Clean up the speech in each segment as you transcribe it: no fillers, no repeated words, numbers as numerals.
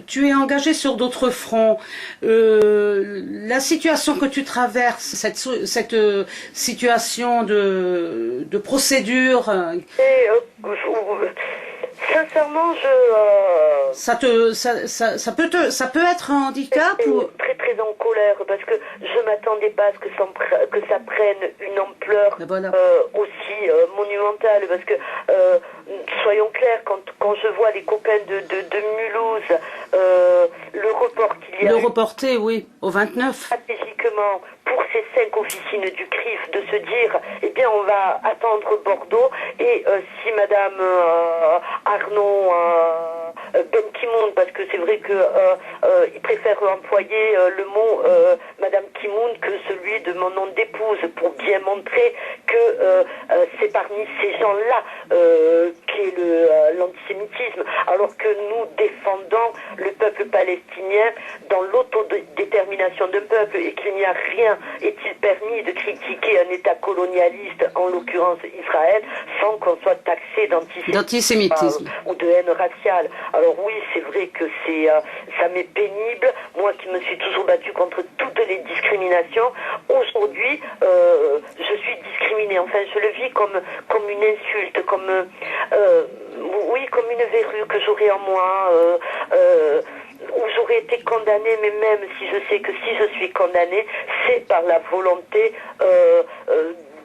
Tu es engagé sur d'autres fronts. La situation que tu traverses, cette situation de procédure, Sincèrement, ça peut être un handicap ou... très très en colère parce que je m'attendais pas à ce que ça prenne une ampleur Voilà. aussi monumentale parce que soyons clairs, quand je vois les copains de Mulhouse, le report qu'il y a Le eu reporter, oui, au 29. stratégiquement pour ces 5 officines du CRIF de se dire eh bien on va attendre Bordeaux et si Madame Arnaud Ben Ki-moon, parce que c'est vrai que il préfère employer le mot Madame Ki-moon que celui de mon nom d'épouse pour bien montrer que c'est parmi ces gens-là qu'est l'antisémitisme, alors que nous défendons le peuple palestinien dans l'autodétermination d'un peuple et qu'il n'y a rien est-il permis de critiquer un État colonialiste, en l'occurrence Israël, sans qu'on soit taxé d'antisémitisme ou de haine raciale. Alors oui, c'est vrai que ça m'est pénible, moi qui me suis toujours battue contre toutes les discriminations. Aujourd'hui, je suis discriminée, enfin je le vis comme une insulte, comme une verrue que j'aurais en moi, où j'aurais été condamnée, mais même si je sais que si je suis condamnée, c'est par la volonté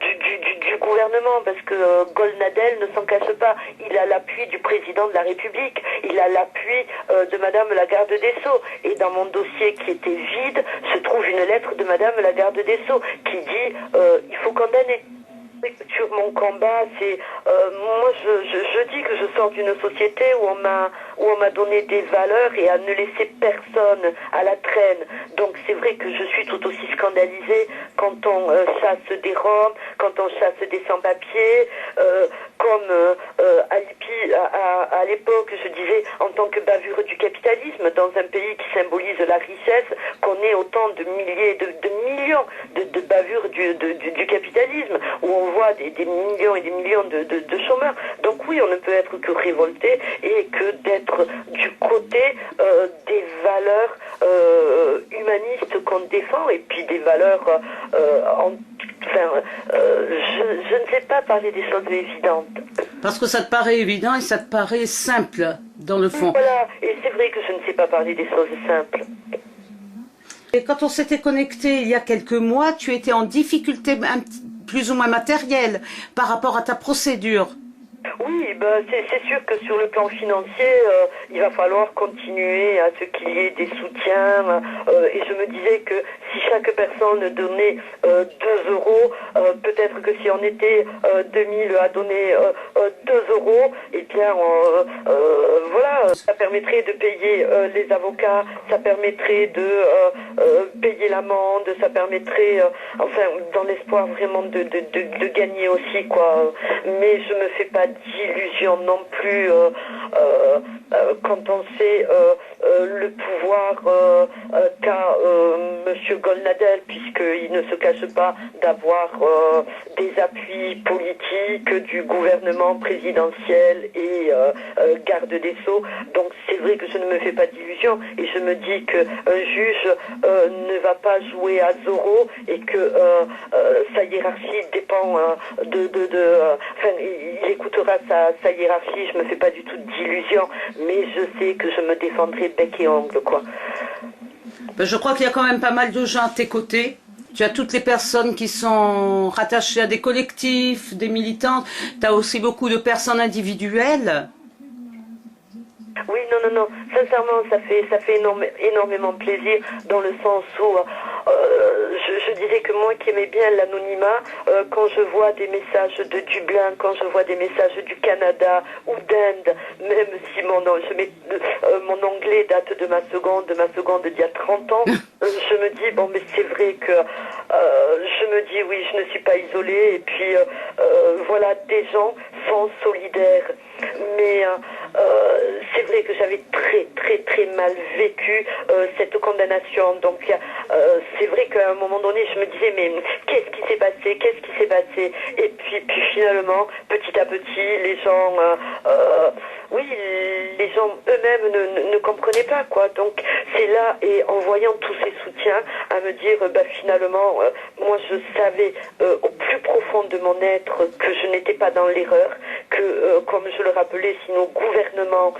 du gouvernement, parce que Golnadel ne s'en cache pas, il a l'appui du président de la République, il a l'appui de Madame la garde des Sceaux, et dans mon dossier qui était vide se trouve une lettre de Madame la garde des Sceaux qui dit il faut condamner. Sur mon combat, c'est moi je dis que je sors d'une société où on m'a donné des valeurs et à ne laisser personne à la traîne. Donc c'est vrai que je suis tout aussi scandalisée quand on chasse des Roms, quand on chasse des sans-papiers, comme à l'époque je disais en tant que bavure du capitalisme dans un pays qui symbolise la richesse, qu'on ait autant de milliers, de millions de bavures du capitalisme, où on voit des millions et des millions de chômeurs. Donc oui, on ne peut être que révolté et que d'être du côté des valeurs humanistes qu'on défend et puis des valeurs je ne sais pas parler des choses évidentes. Parce que ça te paraît évident et ça te paraît simple dans le fond. Voilà, et c'est vrai que je ne sais pas parler des choses simples. Et quand on s'était connecté il y a quelques mois, tu étais en difficulté plus ou moins matérielle par rapport à ta procédure. Oui, c'est sûr que sur le plan financier, il va falloir continuer à ce qu'il y ait des soutiens. Et je me disais que si chaque personne donnait 2 euros, peut-être que si on était 2000 à donner 2 euros, eh bien, voilà, ça permettrait de payer les avocats, ça permettrait de payer l'amende, ça permettrait, dans l'espoir vraiment de gagner aussi, quoi. Mais je me fais pas d'illusions non plus quand on sait le pouvoir qu'a Monsieur Golnadel, puisqu'il ne se cache pas d'avoir des appuis politiques du gouvernement présidentiel et garde des Sceaux. Donc c'est vrai que je ne me fais pas d'illusions et je me dis qu'un juge ne va pas jouer à Zorro et que sa hiérarchie dépend il écoutera sa hiérarchie. Je me fais pas du tout d'illusions, mais je sais que je me défendrai bec et ongle, quoi. Je crois qu'il y a quand même pas mal de gens à tes côtés. Tu as toutes les personnes qui sont rattachées à des collectifs, des militantes. Tu as aussi beaucoup de personnes individuelles. Oui, non. Sincèrement, ça fait énormément plaisir dans le sens où je disais que moi qui aimais bien l'anonymat, quand je vois des messages de Dublin, quand je vois des messages du Canada ou d'Inde, même si mon anglais date de ma seconde d'il y a 30 ans, je me dis, bon, mais c'est vrai que je me dis, oui, je ne suis pas isolée, et puis voilà, des gens sont solidaires. Mais c'est vrai que j'avais très mal vécu cette condamnation. Donc c'est vrai qu'à un moment donné, je me disais, mais qu'est-ce qui s'est passé? Et puis finalement, petit à petit, les gens oui, les gens eux-mêmes ne comprenaient pas, quoi. Donc c'est là, et en voyant tous ces soutiens, à me dire, finalement, moi je savais au plus profond de mon être que je n'étais pas dans l'erreur, que, comme je le rappelais, si nos gouvernements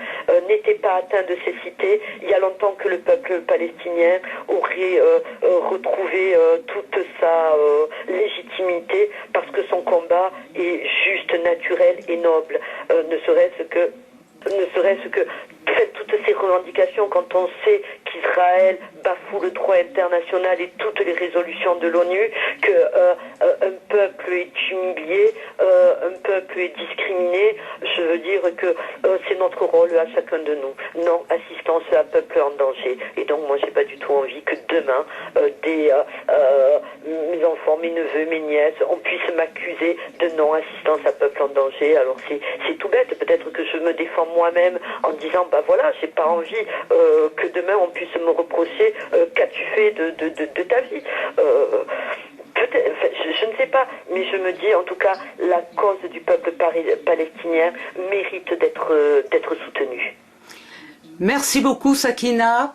n'étaient pas atteints de cécité, il y a longtemps que le peuple palestinien aurait retrouvé toute sa légitimité, parce que son combat est juste, naturel et noble, ne serait-ce que toutes ces revendications, quand on sait qu'Israël bafoue le droit international et toutes les résolutions de l'ONU, un peuple est humilié, un peuple est discriminé, je veux dire que c'est notre rôle à chacun de nous. Non, assistance à un peuple en danger. Et donc moi j'ai pas du tout envie que demain mes enfants, mes neveux, mes nièces, on puisse m'accuser de non-assistance à peuple en danger. Alors c'est tout bête, peut-être que je me défends moi-même en disant voilà, j'ai pas envie que demain on puisse me reprocher qu'as-tu fait de ta vie. Peut-être, je ne sais pas, mais je me dis en tout cas la cause du peuple palestinien mérite d'être soutenue. Merci beaucoup Sakina.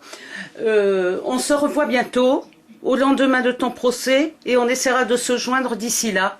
On se revoit bientôt au lendemain de ton procès et on essaiera de se joindre d'ici là.